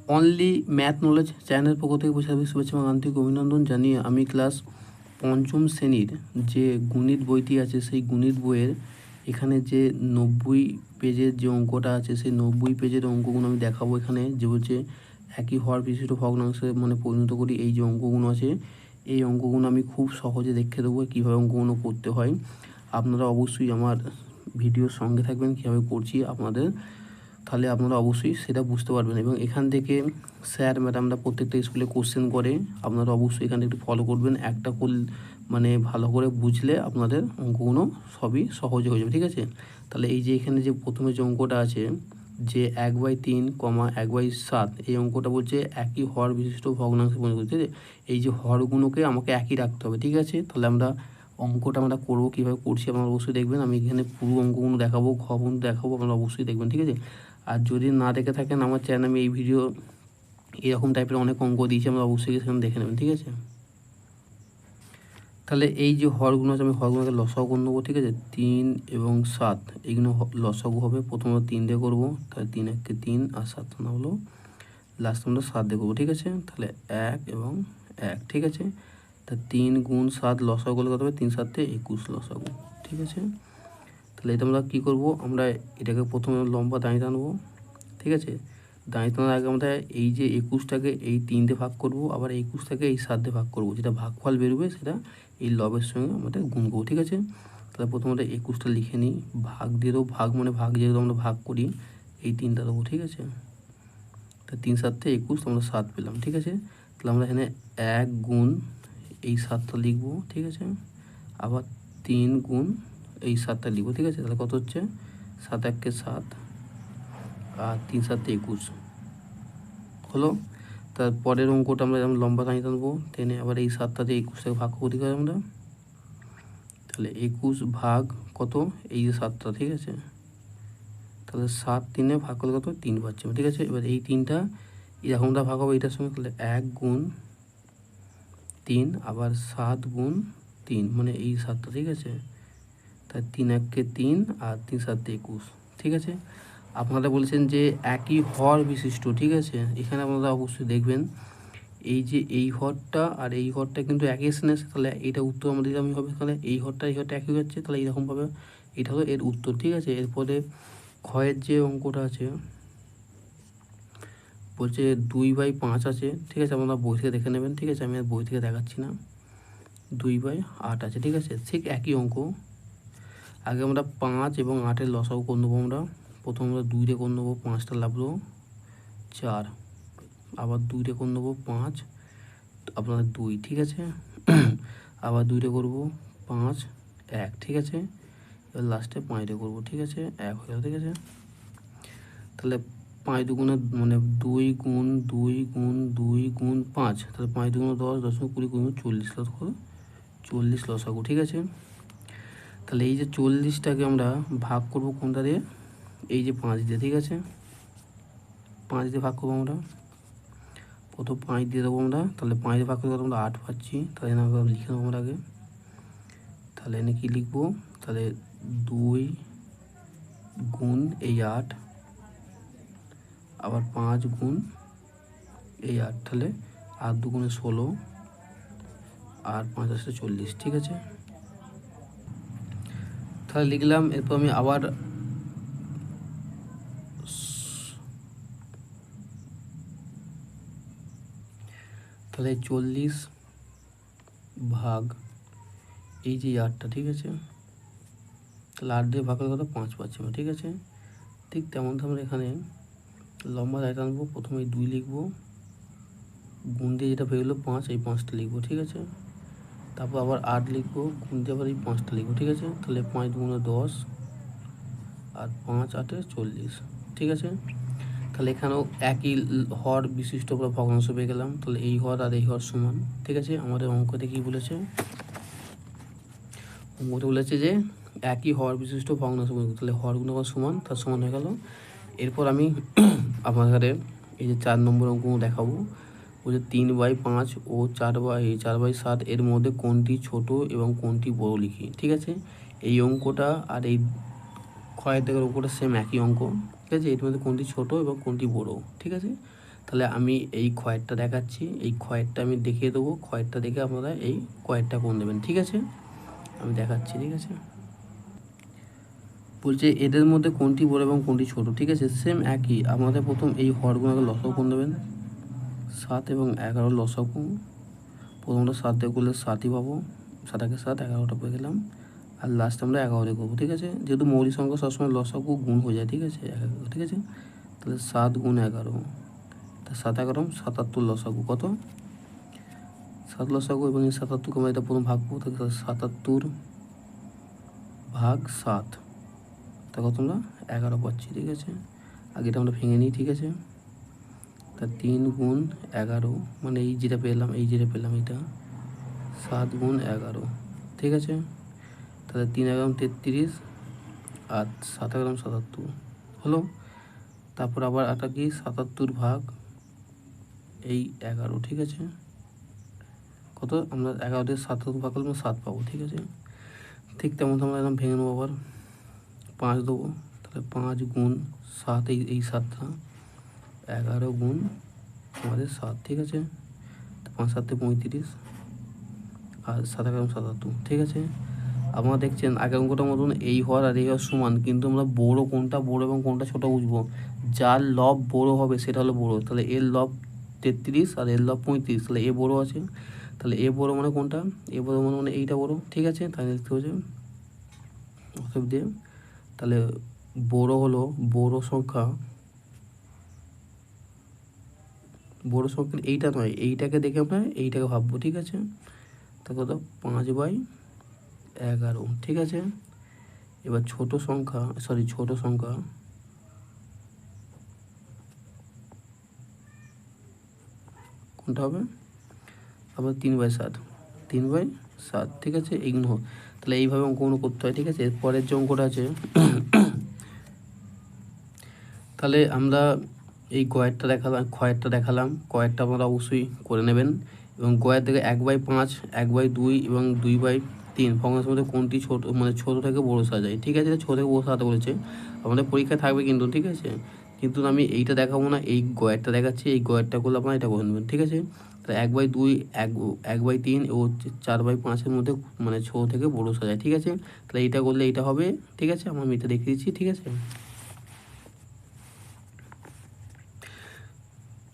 Only math knowledge চ্যানেলের পক্ষ থেকে শুভেচ্ছা এবং আন্তরিক অভিনন্দন জানিয়ে আমি ক্লাস পঞ্চম শ্রেণীর যে গণিত বইটি আছে সেই গণিত বইয়ের এখানে যে 90 পেজের যে অঙ্কটা আছে সেই 90 পেজের অঙ্কগুলো আমি দেখাবো। এখানে যে হচ্ছে একই হর বিশিষ্ট ভগ্নাংশে মানে পরিণত করি এই যে অঙ্কগুলো আছে এই অঙ্কগুলো আমি খুব সহজে দেখিয়ে দেবো কীভাবে অঙ্কগুলো করতে হয়। আপনারা অবশ্যই আমার ভিডিওর সঙ্গে থাকবেন কীভাবে করছি আপনাদের, তাহলে আপনারা অবশ্যই সেটা বুঝতে পারবেন। এবং এখান থেকে স্যার ম্যাডামরা প্রত্যেকটা স্কুলে কোশ্চেন করে, আপনারা অবশ্যই এখানে একটু ফলো করবেন। একটা মানে ভালো করে বুঝলে আপনাদের অঙ্কগুলো সবই সহজে হয়ে যাবে, ঠিক আছে। তাহলে এই যে এখানে যে প্রথমে যে অঙ্কটা আছে যে 1/3, 1/7 এই অঙ্কটা বলছে একই হর বিশিষ্ট ভগ্নাংশে পরিণত করতে। এই যে হরগুলোকে আমাকে একই রাখতে হবে, ঠিক আছে। তাহলে অঙ্কটা আমরা করবো, কীভাবে করছি আপনারা অবশ্যই দেখবেন। আমি এখানে পুরো অঙ্কগুলো দেখাবো, ঘগুলো দেখাবো, আপনারা অবশ্যই দেখবেন, ঠিক আছে। আর যদি না দেখে থাকেন আমার চ্যানেলে আমি এই ভিডিও এরকম টাইপের অনেক অঙ্ক দিয়েছি, আমরা অবশ্যই সেখানে দেখে নেবেন, ঠিক আছে। তাহলে এই যে হরগুলো আছে আমি হরগুলোকে লসাগু করে নেবো, ঠিক আছে। 3 এবং 7 এইগুলো লসাগু হবে। প্রথমে 3 দিয়ে করবো, তাহলে 3 1 3 আর 7 না হলো লাস্ট আমরা 7 দিয়ে করবো, ঠিক আছে। তাহলে 1 এবং 1, ঠিক আছে। তা 3 গুণ 7 লসাগু করলে কত হবে? 3 7 21 লসাগু, ঠিক আছে। তাহলে এটা আমরা কী করবো, আমরা এটাকে প্রথমে লম্বা দাঁড়িয়ে টানবো, ঠিক আছে। দাঁড়িয়ে টানার আগে আমরা এই যে 21টাকে এই 3 দিয়ে ভাগ করবো, আবার 21টাকে এই 7 দিয়ে ভাগ করবো। যেটা ভাগফল বেরোবে সেটা এই লবের সঙ্গে আমাদের গুণ করবো, ঠিক আছে। তাহলে প্রথমে 21টা লিখে নিই, ভাগ দিয়ে দেবো। ভাগ মানে ভাগ যেহেতু আমরা ভাগ করি এই 3টা দেবো, ঠিক আছে। তা 3 7 21 আমরা 7 পেলাম, ঠিক আছে। তাহলে আমরা এখানে 1 গুণ এই 7টা লিখবো, ঠিক আছে। আবার 3 গুণ এই 7টা লিখবো, ঠিক আছে। তাহলে কত হচ্ছে? 7 1 7 আর 3 7 21 হলো। তারপরের অঙ্কটা আমরা যেমন লম্বা টানি টানবো, টেনে আবার এই 7টাতে 21টাকে ভাগ করি আমরা। তাহলে 21 ভাগ কত? এই যে 7টা, ঠিক আছে। তাহলে 7 3 ভাগ করলে কত? 3 পাচ্ছি, ঠিক আছে। এবার এই 3টা এরকমটা ভাগ হবে এটার সঙ্গে, তাহলে 1 গুণ 3 আবার 7 গুণ 3 মানে এই 7টা, ঠিক আছে। তাই 3 1 3 আর 3 7 21, ঠিক আছে। আপনারা বলেছেন যে একই হর বিশিষ্ট, ঠিক আছে। এখানে আপনারা অবশ্যই দেখবেন এই যে এই হরটা আর এই হরটা কিন্তু একই স্থানে আছে, তাহলে এটা উত্তর আমাদের আমি হবে। তাহলে এই হরটা একই হচ্ছে, তাহলে এইরকমভাবে এটা হলো এর উত্তর, ঠিক আছে। এরপরে ক্ষয়ের যে অঙ্কটা আছে বলছে 2/5 আছে, ঠিক আছে। আপনারা বই থেকে দেখে নেবেন, ঠিক আছে। আমি আর বই থেকে দেখাচ্ছি না। 2/8 আছে, ঠিক আছে। ঠিক একই অঙ্ক। আগে আমরা 5 এবং 8-এর লসাগু করে নেবো। আমরা প্রথমে আমরা 2 দিয়ে করে নেবো, 5টা লাগলো 4, আবার 2 দিয়ে করে নেবো 5 আপনার 2, ঠিক আছে। আবার 2 দিয়ে করবো 5 1, ঠিক আছে। এবার লাস্টে 5 দিয়ে করবো, ঠিক আছে। 1 হয়ে গেল, ঠিক আছে। তাহলে 5 দুগুণে মানে 2 গুণ 2 গুণ 2 গুণ 5, তাহলে 5 দুগুণে 10, 10 20 গুণ 40 লসাগু, 40 লসাগু, ঠিক আছে। তাহলে এই যে 40টাকে আমরা ভাগ করবো কোনটা দিয়ে? এই যে 5 দিয়ে, ঠিক আছে। 5 দিয়ে ভাগ করবো আমরা, প্রথম 5 দিয়ে দেবো আমরা। তাহলে 5 দিয়ে ভাগ করতে আমরা 8 পাচ্ছি, তাহলে আমরা লিখে নেবো আমরা আগে। তাহলে এনে কী লিখবো? তাহলে 2 গুণ এই 8 আবার 5 গুণ এই 8, তাহলে 8 দুগুণে 16 আর 5 আসলে 40, ঠিক আছে। তাহলে লিখলাম। এরপর আমি আবার তাহলে 40 ভাগ এই যে 8টা, ঠিক আছে। তাহলে 8 দিয়ে ভাগ করলে কত? 5 পাচ্ছি আমরা, ঠিক আছে। ঠিক তেমন আমরা এখানে লম্বা দায় টানবো। প্রথমে 2 লিখবো, গুণ দিয়ে যেটা হয়ে গেলো 5, এই 5টা লিখবো, ঠিক আছে। তারপর আবার 8 লিখবো, গুণ দিয়ে আবার এই 5টা লিখবো, ঠিক আছে। তাহলে 5 দুগুণে 10 আর 5 8 40, ঠিক আছে। তাহলে এখানেও একই হর বিশিষ্ট আমরা ভগ্নাংশ পেয়ে গেলাম। তাহলে এই হর আর এই হর সমান, ঠিক আছে। আমাদের অঙ্কতে কী বলেছে? অঙ্কতে বলেছে যে একই হর বিশিষ্ট ভগ্নাংশ, তাহলে হরগুলো আবার সমান, তার সমান হয়ে গেল। এরপর আমি আপনাদের এই যে 4 নম্বর অঙ্ক দেখাবো। বলছে 3/5 ও 4/7 এর মধ্যে কোনটি ছোট এবং কোনটি বড় লিখি, ঠিক আছে। এই অঙ্কটা আর এই ক্ষয়ের দাগের অঙ্কটা সেম একই অঙ্ক, ঠিক আছে। এর মধ্যে কোনটি ছোট এবং কোনটি বড়, ঠিক আছে। তাহলে আমি এই ক্ষয়েরটা দেখাচ্ছি, এই ক্ষয়েরটা আমি দেখিয়ে দেবো, ক্ষয়েরটা দেখে আপনারা এই ক্ষয়েরটা করে নেবেন, ঠিক আছে? আমি দেখাচ্ছি, ঠিক আছে? বলছে এদের মধ্যে কোনটি বড় এবং কোনটি ছোট, ঠিক আছে? সেম একই, আমাদের প্রথম এই হরগুলোকে লসাগু করে নেবেন। 7 এবং 11 লসাগু, প্রথমটা 7 দিয়ে করলে 7ই পাবো, 7 7, 11টা পেয়ে গেলাম, আর লাস্ট আমরা 11 দিয়ে করবো, ঠিক আছে? যেহেতু মৌলিক সংখ্যা সবসময় লসাগু গুণ হয়ে যায়, ঠিক আছে? ঠিক আছে, তাহলে 7 গুণ 11, তা 7 11 77 লসাগু কত? 7 লসাগু, এবং এই 77কে আমরা এটা প্রথম ভাগ করবো, তাহলে 77 ভাগ 7, তা কত আমরা 11 পাচ্ছি, ঠিক আছে? আগে এটা আমরা ভেঙে নিই, ঠিক আছে? তা 3 গুণ 11, মানে এই যেটা পেলাম, এটা 7 গুণ 11, ঠিক আছে? তাহলে 3 11 33, আর 7 11 77 হলো। তারপর আবার এটা কি 77 ভাগ এই 11, ঠিক আছে? কত আমরা 11 দিয়ে 77 ভাগ করলে 7 পাবো, ঠিক আছে? ঠিক তেমন আমরা একদম ভেঙে নেবো, আবার 5 দেবো, তাহলে 5 গুণ 7, এই 7টা 11 গুণ আমাদের 7, ঠিক আছে? 5 7 35, আর 7 11 77, ঠিক আছে? আপনারা দেখছেন আগের অঙ্কটার মতন এই হর আর এই হর সমান, কিন্তু আমরা বড় কোনটা বড় এবং কোনটা ছোট বুঝবো। যার লব বড় হবে সেটা হলো বড়, তাহলে এর লব 33 আর এর লব 35, তাহলে এ বড় আছে, তাহলে এ বড় মানে কোনটা? এ বড় মানে এইটা বড়, ঠিক আছে? তাহলে দেখতে হচ্ছে অতএব দিয়ে, তাহলে বড় হলো বড় সংখ্যা এইটা নয়, এইটাকে দেখে আমরা এইটাকে ভাববো, ঠিক আছে? তা কত 5/11, ঠিক আছে? এবার ছোট সংখ্যা কোনটা হবে? আবার 3/7, 3/7, ঠিক আছে? এইগুলো তাহলে এইভাবে অঙ্কগুলো করতে হয়, ঠিক আছে? এরপরের যে অঙ্কটা আছে তাহলে আমরা এই ক্ষয়েরটা দেখালাম, ক্ষয়েরটা আপনারা অবশ্যই করে নেবেন। এবং গয়ের থেকে 1/5, 1/2 এবং 2/3 ভগ্নাংশের মধ্যে কোনটি ছোট, মানে ছোট থেকে বড় সাজায়, ঠিক আছে? ছোট থেকে বড় সাজাতে বলেছে, আমাদের পরীক্ষায় থাকবে কিন্তু, ঠিক আছে? কিন্তু আমি এইটা দেখাবো না, এই গয়েরটা দেখাচ্ছি, এই গয়েরটা করলে আপনারা এটা করে নেবেন, ঠিক আছে? তাহলে 1/2, 1/3 ও 4/5-এর মধ্যে মানে ছোট থেকে বড় সাজায়, ঠিক আছে? তাহলে এইটা করলে এইটা হবে, ঠিক আছে? আমি এটা দেখিয়ে দিচ্ছি, ঠিক আছে?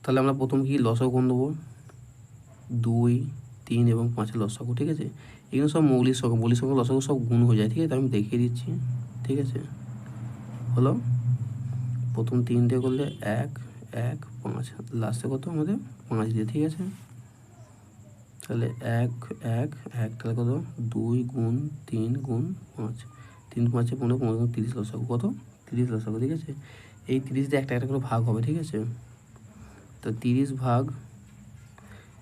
তাহলে আমরা প্রথম কি লসাগু কোণ দেবো, 2 3 এবং 5 লসাগু, ঠিক আছে? এগুলো সব মৌলিক সংখ্যা লসাগু সব গুণ হয়ে যায়, ঠিক আছে? আমি দেখিয়ে দিচ্ছি, ঠিক আছে? হলো, প্রথম 3 দিয়ে করলে 1 1 5, লাস্টে কত আমাদের 5 দিয়ে, ঠিক আছে? তাহলে 1 1 1, তাহলে কত 2 গুণ 3 গুণ 5, 3 5 15 15 গুণ 30 লসাগু কত? 30 লসাগু, ঠিক আছে? এই 30 দিয়ে একটা একটা করে ভাগ হবে, ঠিক আছে? তো 30 ভাগ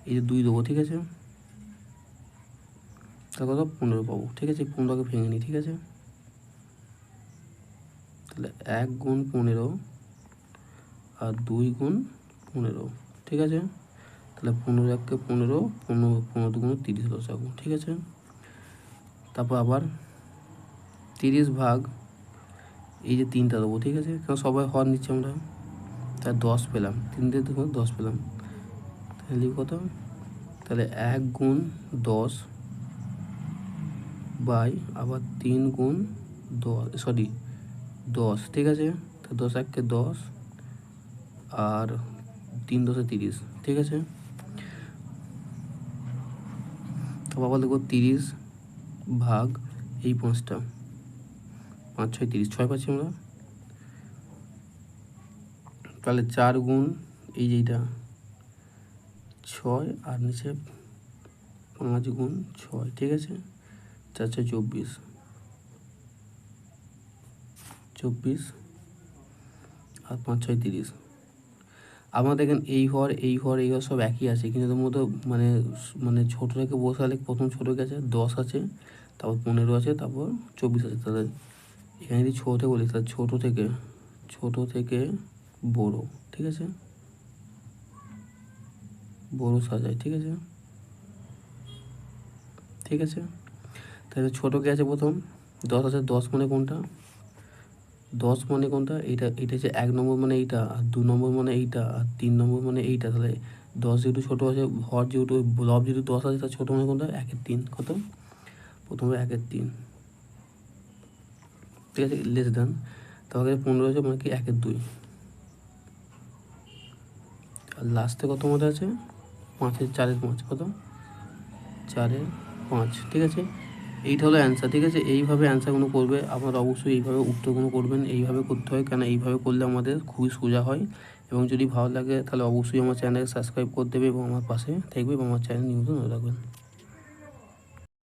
এই যে 2 দেবো, ঠিক আছে? তাহলে কত 15 পাবো, ঠিক আছে? 15কে ভেঙে নিই, ঠিক আছে? তাহলে 1 গুণ 15 আর 2 গুণ 15, ঠিক আছে? তাহলে 15 1 15, 15 15 2 30 লসাগু, ঠিক আছে? তারপর আবার 30 ভাগ এই যে 3টা দেবো, ঠিক আছে? কারণ সবাই হর নিচ্ছে আমরা, তাহলে 10 পেলাম, 3 দিয়ে 10 পেলাম, তাহলে কত? তাহলে 1 গুণ 10 বাই আবার 3 গুণ 10, ঠিক আছে? তো 10 1 10 আর 3 10 30, ঠিক আছে? তো আবার দেখো 30 ভাগ এই 5টা, 5 6 30, 6 পাচ্ছি আমরা। তাহলে 4 গুণ এই যেটা 6, আর নিচে 5 গুণ 6, ঠিক আছে? 4 6 24, 24 আর 5 6 30। আপনারা দেখেন এই হর সব একই আছে, কিন্তু এর মধ্যে মানে ছোটো থেকে বসালে প্রথম ছোটো গেছে 10 আছে, তারপর 15 আছে, তারপর 24 আছে। তাহলে এখানে যদি ছোটো থেকে বলি, তাহলে ছোট থেকে বড়, ঠিক আছে? বড় সাজায়, ঠিক আছে? ঠিক আছে, তাহলে ছোটো কে আছে প্রথম 10 আছে, 10 মানে কোনটা? 10 মানে কোনটা? এটা হচ্ছে 1 নম্বর মানে এইটা, আর 2 নম্বর মানে এইটা, আর 3 নম্বর মানে এইটা। তাহলে 10 যেহেতু ছোটো আছে, হর যেহেতু লব যেহেতু 10 আছে, তার ছোটো মানে কোনটা? 1-এর 3। কত? প্রথমে 1-এর 3, ঠিক আছে, লেস দেন। তাহলে 15 আছে মানে কি 1-এর 2। আর লাস্টে কত মধ্যে আছে? 5-এর 4-এর 5। কত? 4-এর 5, ঠিক আছে। এইটা হলো অ্যান্সার, ঠিক আছে। এইভাবে অ্যান্সারগুলো করবে আপনারা, অবশ্যই এইভাবে উত্তরগুলো করবেন। এইভাবে করতে হয়, কেন এইভাবে করলে আমাদের খুবই সোজা হয়। এবং যদি ভালো লাগে তাহলে অবশ্যই আমার চ্যানেলকে সাবস্ক্রাইব করে দেবে এবং আমার পাশে থাকবে এবং আমার চ্যানেল নিয়মিত নজর রাখবেন।